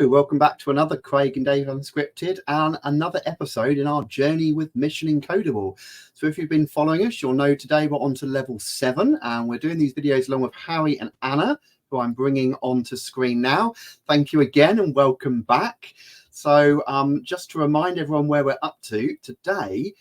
Hello, welcome back to another Craig and Dave Unscripted and another episode in our journey with Mission Encodeable. So if you've been following us, you'll know today we're on to level 7 and we're doing these videos along with Harry and Anna, who I'm bringing onto screen now. Thank you again and welcome back. So just to remind everyone where we're up to, today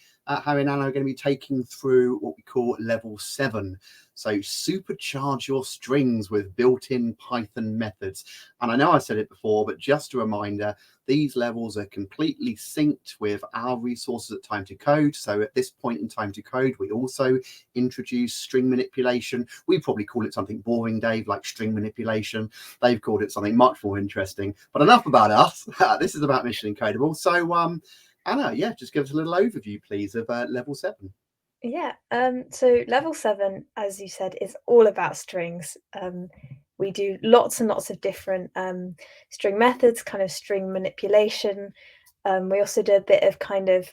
Harry and Anna are going to be taking through what we call level 7. So supercharge your strings with built-in Python methods. And I know I said it before, but just a reminder, these levels are completely synced with our resources at Time to Code. So at this point in Time to Code, we also introduce string manipulation. We probably call it something boring, Dave, like string manipulation. They've called it something much more interesting. But enough about us. This is about Mission Encodeable. So Anna, yeah, just give us a little overview, please, of level 7. Yeah, so level 7, as you said, is all about strings. We do lots and lots of different string methods, kind of string manipulation. We also do a bit of kind of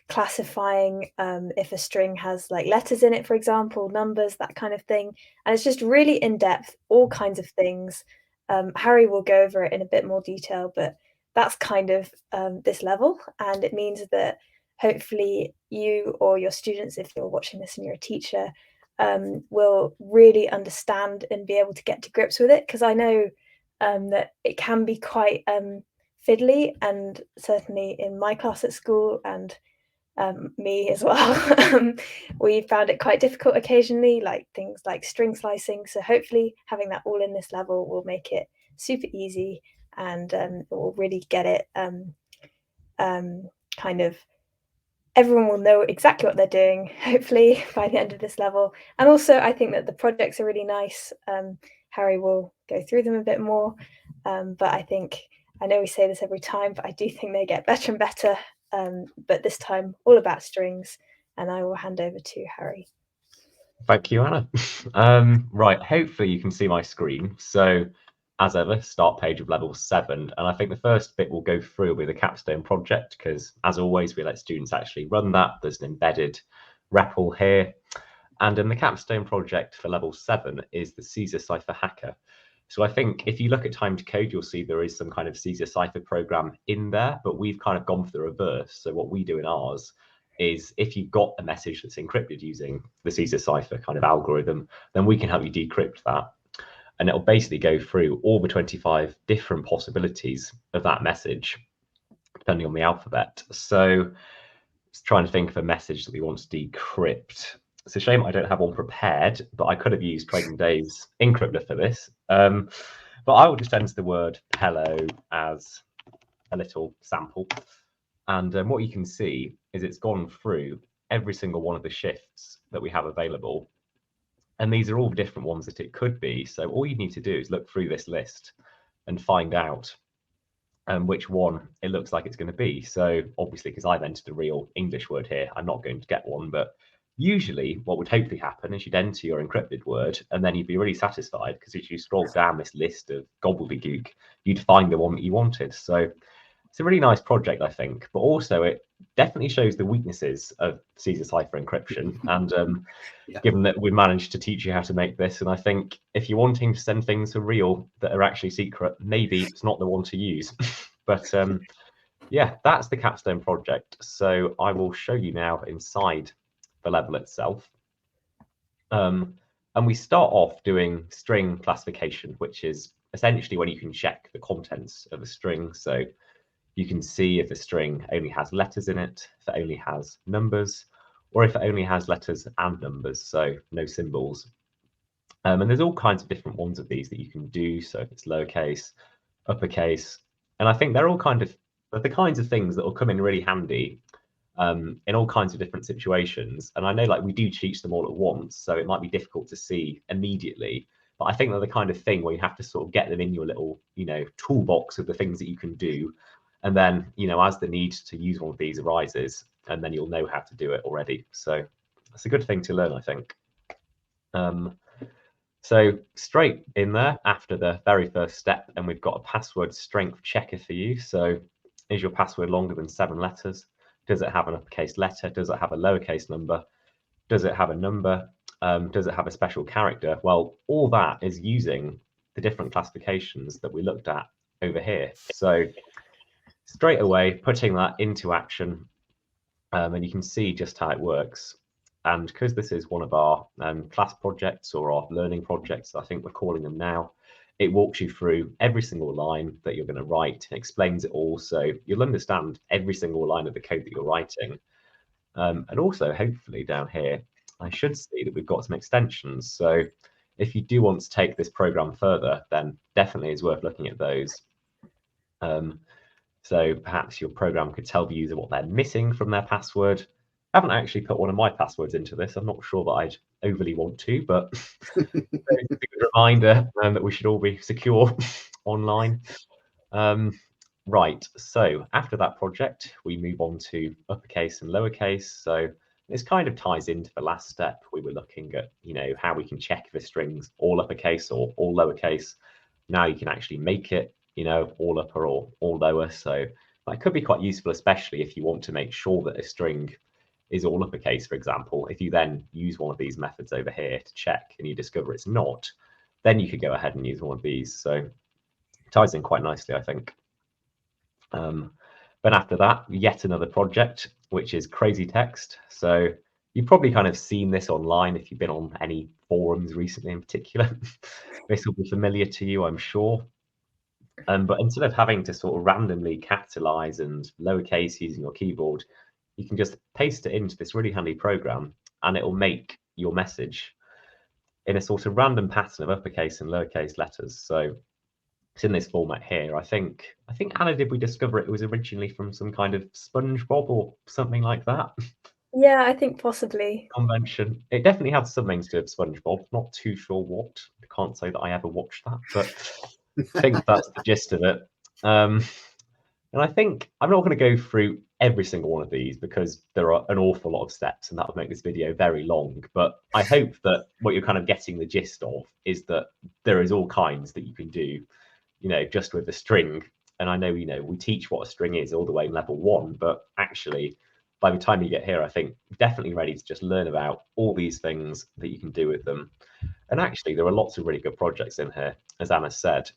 classifying if a string has like letters in it, for example, numbers, that kind of thing. And it's just really in depth, all kinds of things. Harry will go over it in a bit more detail, but that's kind of this level. And it means that hopefully you or your students, if you're watching this and you're a teacher, will really understand and be able to get to grips with it. Because I know that it can be quite fiddly, and certainly in my class at school and me as well, we found it quite difficult occasionally, like things like string slicing. So hopefully having that all in this level will make it super easy, and it will really get it kind of everyone will know exactly what they're doing, hopefully, by the end of this level. And also, I think that the projects are really nice. Harry will go through them a bit more. But I know we say this every time, but I do think they get better and better. But this time, all about strings. And I will hand over to Harry. Thank you, Anna. Right, hopefully you can see my screen. So, as ever, start page of level 7. And I think the first bit we'll go through will be the capstone project, because as always, we let students actually run that. There's an embedded REPL here. And in the capstone project for level 7 is the Caesar Cipher hacker. So I think if you look at Time to Code, you'll see there is some kind of Caesar Cipher program in there, but we've kind of gone for the reverse. So what we do in ours is if you've got a message that's encrypted using the Caesar Cipher kind of algorithm, then we can help you decrypt that. And it'll basically go through all the 25 different possibilities of that message, depending on the alphabet. So it's trying to think of a message that we want to decrypt. It's a shame I don't have one prepared, but I could have used Craig and Dave's encryptor for this. But I will just enter the word hello as a little sample. And what you can see is it's gone through every single one of the shifts that we have available. And these are all different ones that it could be. So all you need to do is look through this list and find out which one it looks like it's going to be. So obviously, because I've entered a real English word here, I'm not going to get one. But usually what would hopefully happen is you'd enter your encrypted word and then you'd be really satisfied, because as you scroll down this list of gobbledygook, you'd find the one that you wanted. So it's a really nice project, I think, but also it definitely shows the weaknesses of Caesar Cipher encryption. And given that we managed to teach you how to make this, and I think if you're wanting to send things for real that are actually secret, maybe it's not the one to use. But yeah, that's the capstone project. So I will show you now inside the level itself. And we start off doing string classification, which is essentially when you can check the contents of a string. So you can see if a string only has letters in it, if it only has numbers, or if it only has letters and numbers, so no symbols. And there's all kinds of different ones of these that you can do. So if it's lowercase, uppercase, and I think they're all the kinds of things that will come in really handy in all kinds of different situations. And I know like we do teach them all at once, so it might be difficult to see immediately. But I think they're the kind of thing where you have to sort of get them in your little, toolbox of the things that you can do. And then, as the need to use one of these arises, and then you'll know how to do it already. So it's a good thing to learn, I think. So straight in there after the very first step, and we've got a password strength checker for you. So is your password longer than 7 letters? Does it have an uppercase letter? Does it have a lowercase number? Does it have a number? Does it have a special character? Well, all that is using the different classifications that we looked at over here. So straight away, putting that into action, and you can see just how it works. And because this is one of our class projects or our learning projects, I think we're calling them now, it walks you through every single line that you're going to write and explains it all. So you'll understand every single line of the code that you're writing. And also, hopefully down here, I should see that we've got some extensions. So if you do want to take this program further, then definitely it's worth looking at those. So perhaps your program could tell the user what they're missing from their password. I haven't actually put one of my passwords into this. I'm not sure that I'd overly want to, but it's a good reminder that we should all be secure online. Right, so after that project, we move on to uppercase and lowercase. So this kind of ties into the last step. We were looking at, how we can check if a string's all uppercase or all lowercase. Now you can actually make it, all upper or all lower. So that could be quite useful, especially if you want to make sure that a string is all uppercase, for example. If you then use one of these methods over here to check and you discover it's not, then you could go ahead and use one of these. So it ties in quite nicely, I think. But after that, yet another project, which is crazy text. So you've probably kind of seen this online if you've been on any forums recently in particular. This will be familiar to you, I'm sure. But instead of having to sort of randomly capitalize and lowercase using your keyboard, you can just paste it into this really handy program and it will make your message in a sort of random pattern of uppercase and lowercase letters. So it's in this format here. I think Anna, did we discover it was originally from some kind of SpongeBob or something like that? Yeah, I think possibly. Convention. It definitely had something to do with SpongeBob. Not too sure what. I can't say that I ever watched that, but I think that's the gist of it. And I think I'm not going to go through every single one of these because there are an awful lot of steps and that would make this video very long. But I hope that what you're kind of getting the gist of is that there is all kinds that you can do, just with a string. And I know, we teach what a string is all the way in level 1, but actually by the time you get here, I think definitely ready to just learn about all these things that you can do with them. And actually, there are lots of really good projects in here, as Anna said.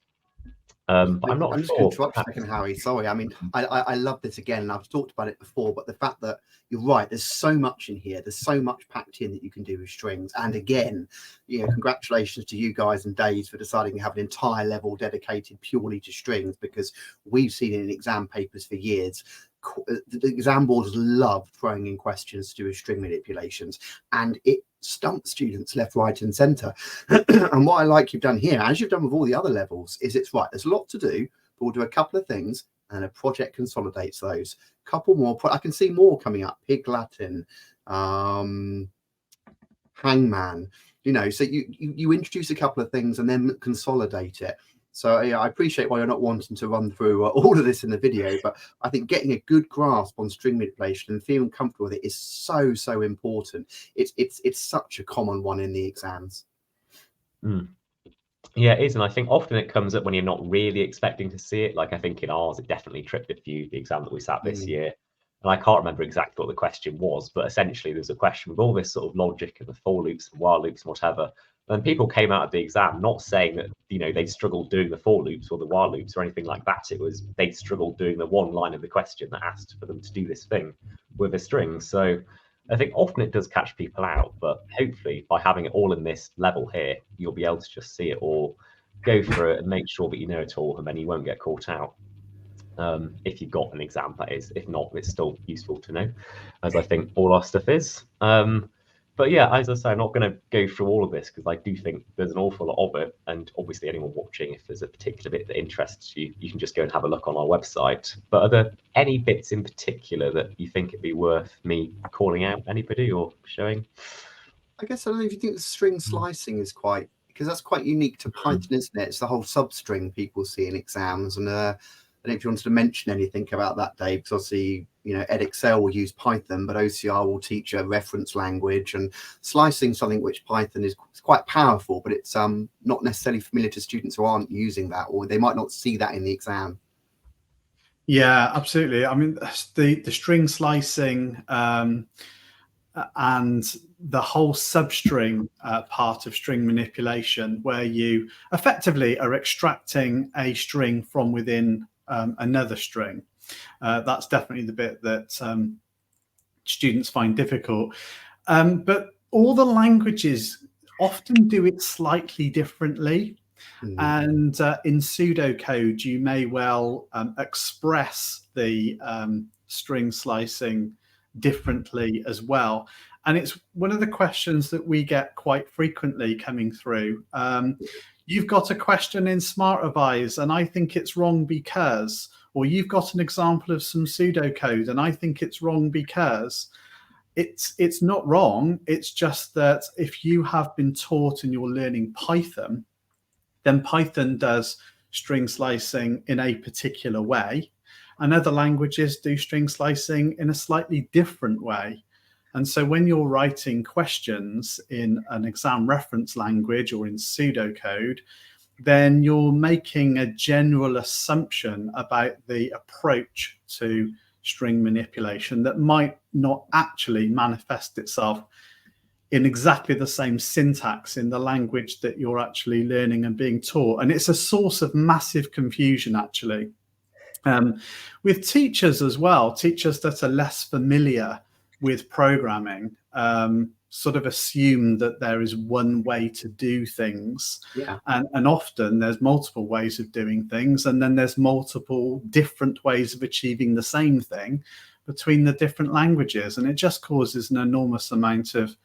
But I'm not just sure. going to interrupt a second, Harry. Sorry. I mean, I love this again, and I've talked about it before, but the fact that you're right, there's so much in here. There's so much packed in that you can do with strings. And again, congratulations to you guys and Dave for deciding to have an entire level dedicated purely to strings, because we've seen it in exam papers for years. The exam boards love throwing in questions to do with string manipulations, and it stumps students left, right, and centre. And what I like you've done here, as you've done with all the other levels, is it's right. There's a lot to do, but we'll do a couple of things, and a project consolidates those. Couple more. I can see more coming up. Pig Latin, Hangman. So you introduce a couple of things and then consolidate it. So yeah, I appreciate why you're not wanting to run through all of this in the video, but I think getting a good grasp on string manipulation and feeling comfortable with it is so important. It's such a common one in the exams. Yeah, it is, and I think often it comes up when you're not really expecting to see it. Like I think in ours, it definitely tripped a few, the exam that we sat this year. And I can't remember exactly what the question was, but essentially there's a question with all this sort of logic and the for loops and while loops and whatever. And people came out of the exam not saying that, they'd struggled doing the for loops or the while loops or anything like that. It was they'd struggled doing the one line of the question that asked for them to do this thing with a string. So I think often it does catch people out, but hopefully by having it all in this level here, you'll be able to just see it all, go through it and make sure that you know it all, and then you won't get caught out. If you've got an exam, that is. If not, it's still useful to know, as I think all our stuff is. But yeah, as I say, I'm not going to go through all of this because I do think there's an awful lot of it. And obviously anyone watching, if there's a particular bit that interests you, you can just go and have a look on our website. But are there any bits in particular that you think it'd be worth me calling out, anybody, or showing? I guess I don't know if you think the string slicing is quite, because that's quite unique to Python, isn't it? It's the whole substring people see in exams. And I don't know if you wanted to mention anything about that, Dave, because obviously, Edexcel will use Python, but OCR will teach a reference language, and slicing something which Python is quite powerful, but it's not necessarily familiar to students who aren't using that, or they might not see that in the exam. Yeah, absolutely. I mean, the string slicing and the whole substring part of string manipulation, where you effectively are extracting a string from within another string. That's definitely the bit that students find difficult. But all the languages often do it slightly differently. And in pseudocode, you may well express the string slicing differently as well. And it's one of the questions that we get quite frequently coming through. You've got a question in SmartRevise and I think it's wrong because, or you've got an example of some pseudocode and I think it's wrong because. It's not wrong. It's just that if you have been taught and you're learning Python, then Python does string slicing in a particular way, and other languages do string slicing in a slightly different way. And so when you're writing questions in an exam reference language or in pseudocode, then you're making a general assumption about the approach to string manipulation that might not actually manifest itself in exactly the same syntax in the language that you're actually learning and being taught. And it's a source of massive confusion, actually. With teachers as well, teachers that are less familiar with programming sort of assume that there is one way to do things. Yeah. And often there's multiple ways of doing things. And then there's multiple different ways of achieving the same thing between the different languages. And it just causes an enormous amount of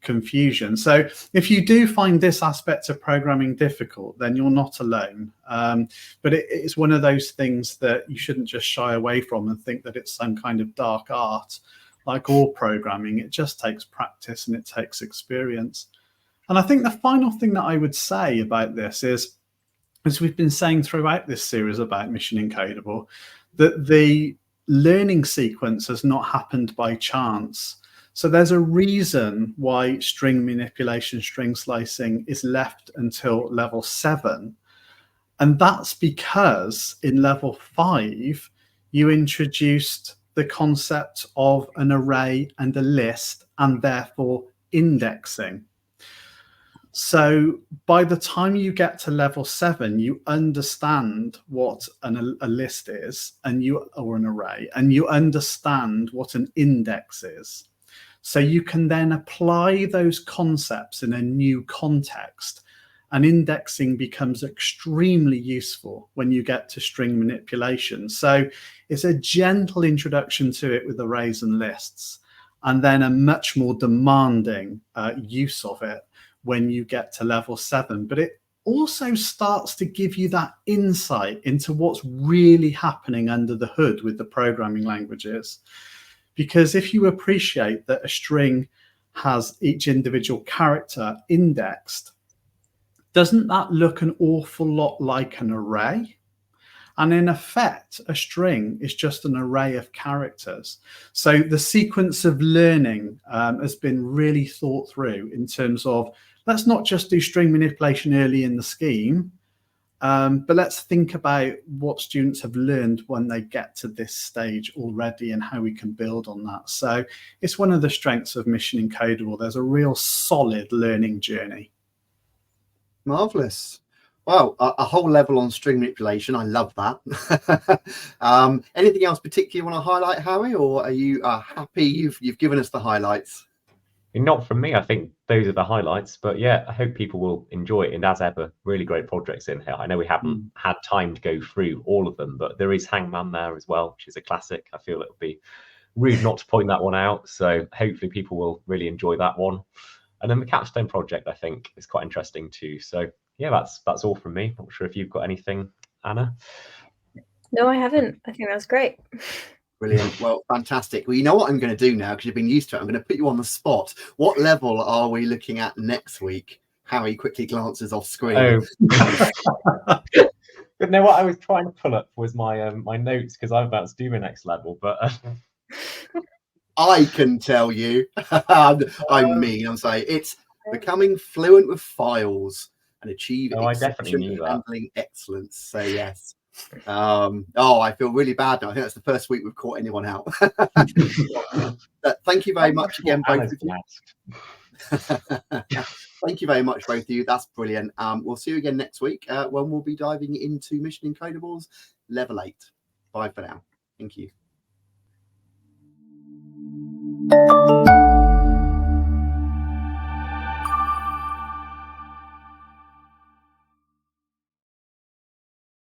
confusion. So if you do find this aspect of programming difficult, then you're not alone. But it's one of those things that you shouldn't just shy away from and think that it's some kind of dark art. Like all programming, it just takes practice and it takes experience. And I think the final thing that I would say about this is, as we've been saying throughout this series about Mission Encodeable, that the learning sequence has not happened by chance. So there's a reason why string manipulation, string slicing is left until level 7. And that's because in level 5, you introduced the concept of an array and a list, and therefore indexing. So by the time you get to level 7, you understand what a list is, or an array, and you understand what an index is. So you can then apply those concepts in a new context, and indexing becomes extremely useful when you get to string manipulation. So it's a gentle introduction to it with arrays and lists, and then a much more demanding use of it when you get to level 7. But it also starts to give you that insight into what's really happening under the hood with the programming languages. Because if you appreciate that a string has each individual character indexed, doesn't that look an awful lot like an array? And in effect, a string is just an array of characters. So the sequence of learning has been really thought through in terms of, let's not just do string manipulation early in the scheme, but let's think about what students have learned when they get to this stage already and how we can build on that. So it's one of the strengths of Mission Encodeable. There's a real solid learning journey. Marvelous. Wow, a whole level on string manipulation. I love that. Anything else particularly you want to highlight, Harry, or are you happy you've given us the highlights? Not from me. I think those are the highlights. But yeah, I hope people will enjoy it. And as ever, really great projects in here. I know we haven't had time to go through all of them, but there is Hangman there as well, which is a classic. I feel it would be rude not to point that one out. So hopefully people will really enjoy that one. And then the capstone project, I think, is quite interesting too. So yeah, that's all from me. Not sure if you've got anything, Anna. No, I haven't. I think that's great. Brilliant. Well, fantastic. Well, you know what I'm going to do now, because you've been used to it. I'm going to put you on the spot. What level are we looking at next week? Harry quickly glances off screen. Oh. But no, what I was trying to pull up was my my notes, because I'm about to do the next level. But I can tell you. I'm mean. I'm saying it's becoming fluent with files and achieve I definitely knew that. handling excellence. So yes. I feel really bad now. I think that's the first week we've caught anyone out. Thank you very much again, both of you. Thank you very much, both of you. That's brilliant. We'll see you again next week when we'll be diving into Mission Encodable's level 8. Bye for now. Thank you.